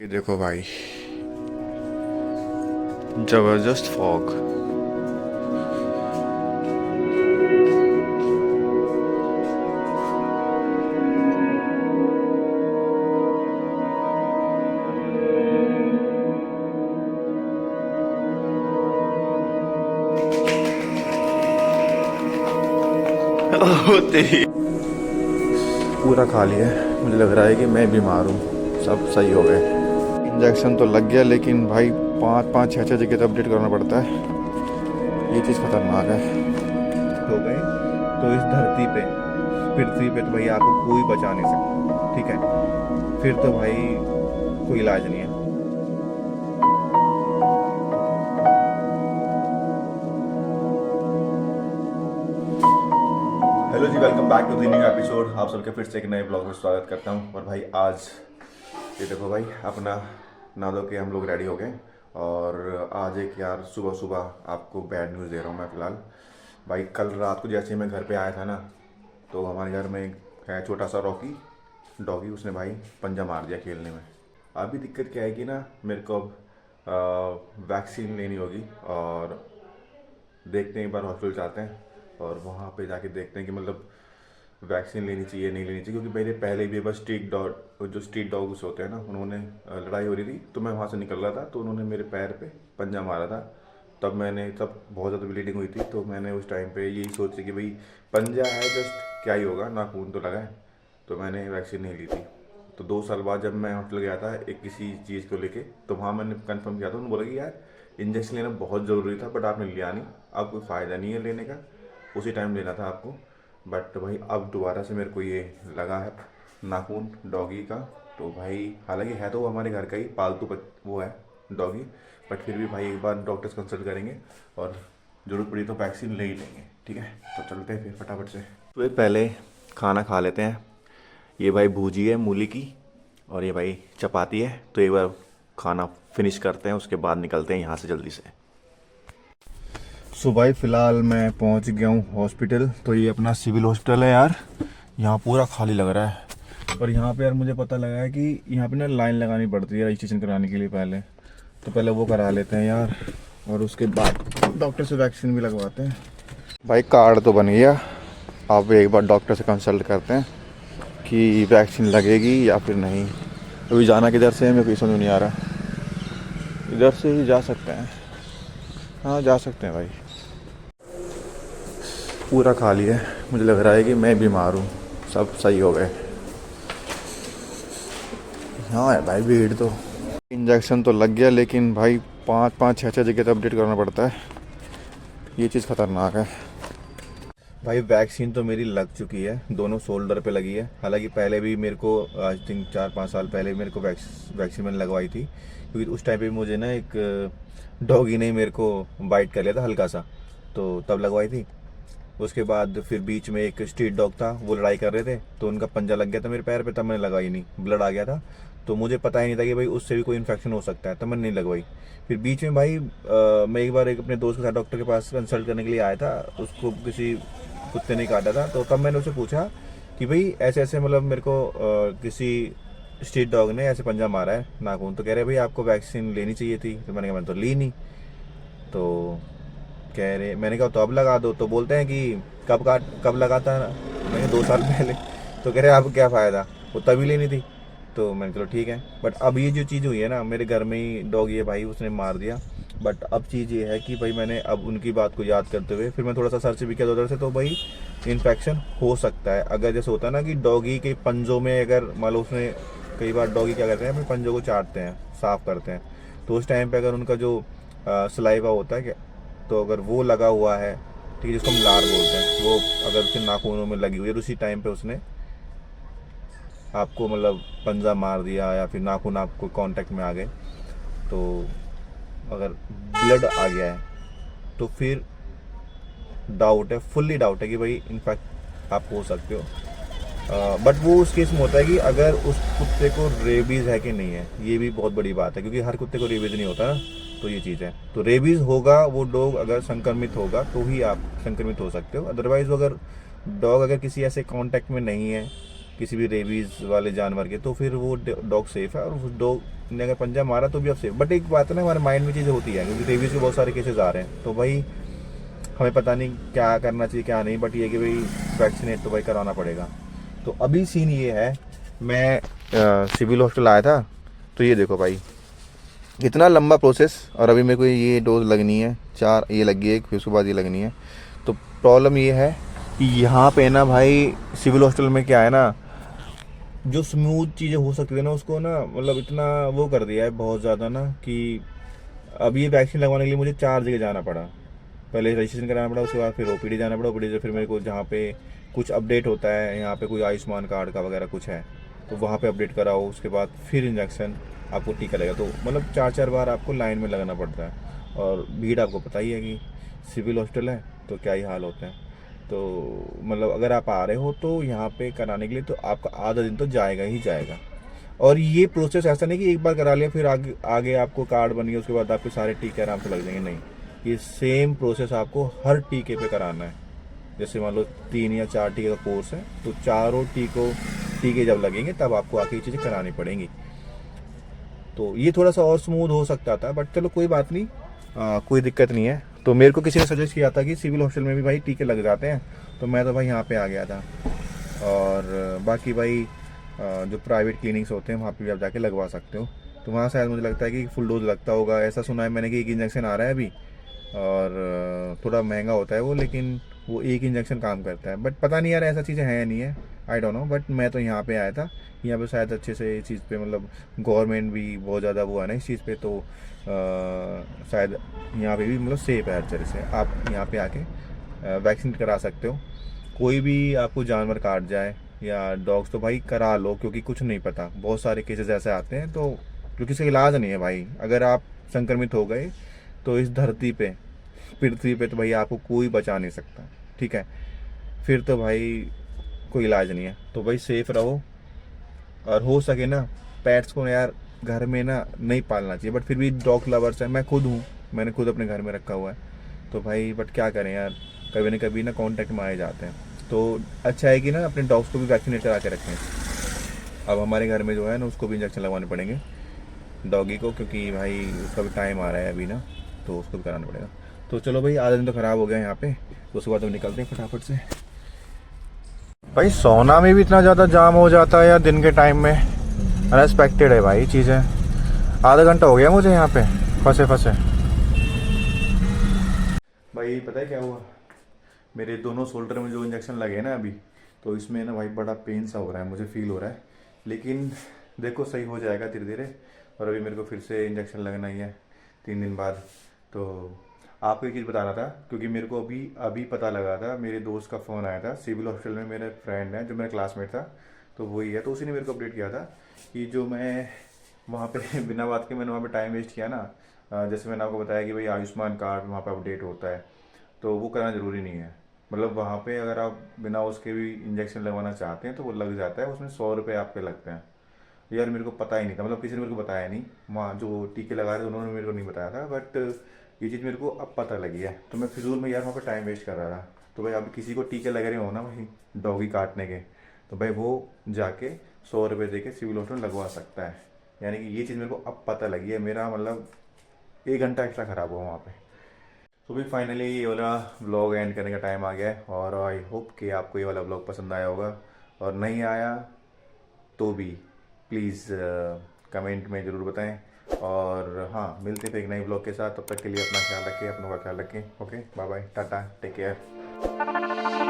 ये देखो भाई, जबरदस्त फॉग। तेरी पूरा खाली है। मुझे लग रहा है कि मैं बीमार हूँ। सब सही हो गए। इंजेक्शन तो लग गया, लेकिन भाई 5-5 6-6 जगह तो अपडेट करना पड़ता है। ये चीज़ खतरनाक है। हो गए तो इस धरती पे, पृथ्वी पे तो भाई आपको कोई बचा नहीं सकता। ठीक है, फिर तो भाई कोई इलाज नहीं है। हेलो जी, welcome back to the new episode. आप सबके फिर से एक नए ब्लॉग में स्वागत करता हूँ। और भाई आज ये देखो भाई, अपना नहा धो के हम लोग रेडी हो गए। और आज एक यार सुबह सुबह आपको बैड न्यूज़ दे रहा हूँ मैं फ़िलहाल। भाई कल रात को जैसे ही मैं घर पे आया था ना, तो हमारे घर में एक है छोटा सा रॉकी डॉगी। उसने भाई पंजा मार दिया खेलने में। अभी दिक्कत क्या है कि ना, मेरे को अब वैक्सीन लेनी होगी और देखते हैं, एक बार हॉस्पिटल जाते हैं और वहाँ पे जाके देखते हैं कि मतलब वैक्सीन लेनी चाहिए नहीं लेनी चाहिए। क्योंकि मेरे पहले भी बस स्ट्रीट डॉग्स होते हैं ना, उन्होंने लड़ाई हो रही थी तो मैं वहाँ से निकल रहा था, तो उन्होंने मेरे पैर पे पंजा मारा था। तब बहुत ज़्यादा ब्लीडिंग हुई थी, तो मैंने उस टाइम पे यही सोची कि भाई पंजा है, जस्ट क्या ही होगा, नाखून तो लगा है। तो मैंने वैक्सीन नहीं ली थी। तो 2 साल बाद जब मैं हॉस्पिटल गया था एक किसी चीज़ को लेके, तो वहाँ मैंने कंफर्म किया था। उन्होंने बोला कि यार इंजेक्शन लेना बहुत ज़रूरी था, बट आपने लिया नहीं, अब कोई फ़ायदा नहीं है लेने का, उसी टाइम लेना था आपको। बट भाई अब दोबारा से मेरे को ये लगा है नाखून डॉगी का। तो भाई हालांकि है तो वो हमारे घर का ही पालतू वो है डॉगी, बट फिर भी भाई एक बार डॉक्टर से कंसल्ट करेंगे और ज़रूरत पड़ी तो वैक्सीन ले ही लेंगे। ठीक है, तो चलते हैं फिर फटाफट से। तो ये पहले खाना खा लेते हैं। ये भाई भूजी है मूली की, और ये भाई चपाती है। तो एक बार खाना फिनिश करते हैं, उसके बाद निकलते हैं यहाँ से जल्दी से। सो भाई फ़िलहाल मैं पहुँच गया हूँ हॉस्पिटल। तो ये अपना सिविल हॉस्पिटल है यार। यहाँ पूरा खाली लग रहा है। और यहाँ पे यार मुझे पता लगा है कि यहाँ पे ना लाइन लगानी पड़ती है रजिस्ट्रेशन कराने के लिए पहले। तो पहले वो करा लेते हैं यार, और उसके बाद डॉक्टर से वैक्सीन भी लगवाते हैं। भाई कार्ड तो बन गया। आप एक बार डॉक्टर से कंसल्ट करते हैं कि वैक्सीन लगेगी या फिर नहीं। अभी जाना किधर से है मेरे को समझ नहीं आ रहा। इधर से ही जा सकते हैं। हाँ जा सकते हैं भाई। पूरा खाली है। मुझे लग रहा है कि मैं बीमार हूँ। सब सही हो गए। हाँ है भाई भीड़ तो। इंजेक्शन तो लग गया, लेकिन भाई 5-5 6-6 जगह तो अपडेट करना पड़ता है। ये चीज़ खतरनाक है। भाई वैक्सीन तो मेरी लग चुकी है, दोनों शोल्डर पे लगी है। हालांकि पहले भी मेरे को आई थिंक 4-5 साल पहले मेरे को वैक्सीन मैंने लगवाई थी। क्योंकि उस टाइम पे मुझे ना एक डॉगी ने मेरे को बाइट कर लिया था हल्का सा, तो तब लगवाई थी। उसके बाद फिर बीच में एक स्ट्रीट डॉग था, वो लड़ाई कर रहे थे, तो उनका पंजा लग गया था मेरे पैर पे, तब मैंने लगाई नहीं, ब्लड आ गया था। तो मुझे पता ही नहीं था कि भाई उससे भी कोई इन्फेक्शन हो सकता है, तब मैंने नहीं लगवाई। फिर बीच में भाई मैं एक बार एक अपने दोस्त के साथ डॉक्टर के पास कंसल्ट करने के लिए आया था। उसको किसी कुत्ते ने काटा था, तो तब मैंने उससे पूछा कि भाई ऐसे ऐसे मतलब मेरे को किसी स्ट्रीट डॉग ने ऐसे पंजा मारा है नाखून। तो कह रहे भाई आपको वैक्सीन लेनी चाहिए थी। तो मैंने कहा मैंने तो ली नहीं। तो कह रहे, मैंने कहा तो अब लगा दो। तो बोलते हैं कि कब लगाता। मैंने 2 साल पहले। तो कह रहे अब क्या फ़ायदा, वो तभी लेनी थी। तो मैंने चलो ठीक है। बट अब ये जो चीज़ हुई है ना, मेरे घर में ही डॉग ये भाई उसने मार दिया। बट अब चीज़ ये है कि भाई मैंने अब उनकी बात को याद करते हुए फिर मैं थोड़ा सा सर्च भी किया उधर से। तो भाई इन्फेक्शन हो सकता है, अगर जैसे होता है ना कि डॉगी के पंजों में अगर मान लो उसने, कई बार डॉगी क्या करते हैं अपने पंजों को चाटते हैं, साफ़ करते हैं, तो उस टाइम पे अगर उनका जो सलाइवा होता है क्या, तो अगर वो लगा हुआ है, ठीक है, जिसको हम लार बोलते हैं, वो अगर उसके नाखूनों में लगी हुई है, उसी टाइम पे उसने आपको मतलब पंजा मार दिया या फिर नाखून आपको कांटेक्ट में आ गए, तो अगर ब्लड आ गया है तो फिर डाउट है, फुल्ली डाउट है कि भाई इनफैक्ट आप हो सकते हो। बट वो उस केस में होता है कि अगर उस कुत्ते को रेबीज़ है कि नहीं है, ये भी बहुत बड़ी बात है, क्योंकि हर कुत्ते को रेबीज़ नहीं होता ना। तो ये चीज़ है, तो रेबीज़ होगा, वो डॉग अगर संक्रमित होगा तो ही आप संक्रमित हो सकते हो। अदरवाइज़ अगर डॉग अगर किसी ऐसे कांटेक्ट में नहीं है किसी भी रेबीज़ वाले जानवर के, तो फिर वो डॉग सेफ़ है। और उस डॉग ने अगर पंजा मारा तो भी अब सेफ। बट एक बात है ना, हमारे माइंड में चीज़ें होती है, क्योंकि रेबीज़ के बहुत सारे केसेस आ रहे हैं, तो भाई हमें पता नहीं क्या करना चाहिए क्या नहीं। बट ये कि भाई वैक्सीनेट तो भाई कराना पड़ेगा। तो अभी सीन ये है, मैं सिविल हॉस्पिटल आया था, तो ये देखो भाई इतना लंबा प्रोसेस, और अभी मेरे को ये डोज लगनी है, 4 ये लग गई एक, फिर उसके बाद ये लगनी है। तो प्रॉब्लम ये है कि यहाँ पे ना भाई सिविल हॉस्पिटल में क्या है ना, जो स्मूथ चीज़ें हो सकती थी ना, उसको ना मतलब इतना वो कर दिया है बहुत ज़्यादा ना, कि अब ये वैक्सीन लगवाने के लिए मुझे 4 जगह जाना पड़ा। पहले रजिस्ट्रेशन कराना पड़ा, उसके बाद फिर ओपीडी जाना पड़ा, ओपीडी से फिर मेरे को जहाँ पे कुछ अपडेट होता है, यहाँ पे कोई आयुष्मान कार्ड का वगैरह कुछ है, तो वहाँ पे अपडेट कराओ, उसके बाद फिर इंजेक्शन, आपको टीका लगेगा। तो मतलब 4-4 बार आपको लाइन में लगाना पड़ता है। और भीड़ आपको पता ही है कि सिविल हॉस्पिटल है तो क्या ही हाल होते हैं। तो मतलब अगर आप आ रहे हो तो यहाँ पे कराने के लिए तो आपका आधा दिन तो जाएगा ही जाएगा। और ये प्रोसेस ऐसा नहीं कि एक बार करा लिया फिर आगे आगे आपको कार्ड बन गया, उसके बाद आपके सारे टीके आराम से लग जाएंगे, नहीं। ये सेम प्रोसेस आपको हर टीके पे कराना है। जैसे मान लो 3 या 4 टीके का कोर्स है, तो चारों टीके जब लगेंगे तब आपको आके ये चीज़ें करानी पड़ेंगी। तो ये थोड़ा सा और स्मूथ हो सकता था, बट चलो कोई बात नहीं, कोई दिक्कत नहीं है। तो मेरे को किसी ने सजेस्ट किया था कि सिविल हॉस्पिटल में भी भाई टीके लग जाते हैं, तो मैं तो भाई यहाँ पे आ गया था। और बाकी भाई जो प्राइवेट क्लिनिक्स होते हैं वहाँ पे भी आप जाके लगवा सकते हो। तो वहाँ शायद मुझे लगता है कि फुल डोज लगता होगा, ऐसा सुना है मैंने कि एक इंजेक्शन आ रहा है अभी, और थोड़ा महंगा होता है वो, लेकिन वो एक इंजेक्शन काम करता है। बट पता नहीं यार ऐसा चीज़ें हैं या नहीं है, आई डोंट नो। बट मैं तो यहाँ पे आया था, यहाँ पे शायद अच्छे से इस चीज़ पे मतलब गवर्नमेंट भी बहुत ज़्यादा वो है ना इस चीज़ पे, तो शायद यहाँ पे भी मतलब सेफ है हर तरह से। आप यहाँ पे आके वैक्सीन करा सकते हो। कोई भी आपको जानवर काट जाए या डॉग्स, तो भाई करा लो, क्योंकि कुछ नहीं पता, बहुत सारे केसेस ऐसे आते हैं तो क्योंकि इसका इलाज नहीं है भाई। अगर आप संक्रमित हो गए तो इस धरती पे, पृथ्वी पे, तो भाई आपको कोई बचा नहीं सकता, ठीक है। फिर तो भाई कोई इलाज नहीं है। तो भाई सेफ रहो, और हो सके ना पेट्स को यार घर में ना नहीं पालना चाहिए, बट फिर भी डॉग लवर्स है, मैं खुद हूँ, मैंने खुद अपने घर में रखा हुआ है। तो भाई बट क्या करें यार, कभी ना कभी ना कांटेक्ट में आए जाते हैं। तो अच्छा है कि ना अपने डॉग्स को भी वैक्सीनेट करा के रखें। अब हमारे घर में जो है ना उसको भी इंजेक्शन लगवाने पड़ेंगे डॉगी को, क्योंकि भाई उसका भी टाइम आ रहा है अभी ना, तो उसको भी कराना पड़ेगा। तो चलो भाई, आधा दिन तो ख़राब हो गया यहाँ पे, उसके बाद हम निकलते हैं फटाफट से। भाई सोना में भी इतना ज़्यादा जाम हो जाता है यार दिन के टाइम में, अनएक्सपेक्टेड है भाई चीज़ें। आधा घंटा हो गया मुझे यहाँ पे फंसे फंसे। भाई पता है क्या हुआ, मेरे दोनों शोल्डर में जो इंजेक्शन लगे ना अभी, तो इसमें ना भाई बड़ा पेन सा हो रहा है, मुझे फील हो रहा है। लेकिन देखो सही हो जाएगा धीरे धीरे। और अभी मेरे को फिर से इंजेक्शन लगना ही है 3 दिन बाद। तो आपको एक चीज़ बता रहा था, क्योंकि मेरे को अभी अभी पता लगा था, मेरे दोस्त का फ़ोन आया था, सिविल हॉस्पिटल में मेरे फ्रेंड हैं जो मेरा क्लासमेट था, तो वही है। तो उसी ने मेरे को अपडेट किया था कि जो मैं वहाँ पे बिना बात के मैंने वहाँ पे टाइम वेस्ट किया ना, जैसे मैंने आपको बताया कि भाई आयुष्मान कार्ड वहाँ पे अपडेट होता है, तो वो कराना ज़रूरी नहीं है। मतलब वहाँ पे अगर आप बिना उसके भी इंजेक्शन लगवाना चाहते हैं तो वो लग जाता है, उसमें 100 रुपये आपके लगते हैं। यार मेरे को पता ही नहीं था, मतलब किसी ने मेरे को बताया नहीं, वहाँ जो टीके लगा रहे थे उन्होंने मेरे को नहीं बताया था। बट ये चीज़ मेरे को अब पता लगी है, तो मैं फिजूल में यार वहाँ पर टाइम वेस्ट कर रहा था। तो भाई अब किसी को टीके लग रहे हो ना भाई डॉगी काटने के, तो भाई वो जाके 100 रुपये दे के सिविल हॉस्पिटल लगवा सकता है। यानी कि ये चीज़ मेरे को अब पता लगी है, मेरा मतलब 1 घंटा एक्स्ट्रा ख़राब हुआ वहाँ पे। तो भी फाइनली ये वाला व्लॉग एंड करने का टाइम आ गया है, और आई होप कि आपको ये वाला व्लॉग पसंद आया होगा। और नहीं आया तो भी प्लीज़ कमेंट में ज़रूर बताएं। और हाँ, मिलते हैं एक नई व्लॉग के साथ, तब तक के लिए अपना ख्याल रखें, अपनों का ख्याल रखें। Okay, bye bye, tata, take care.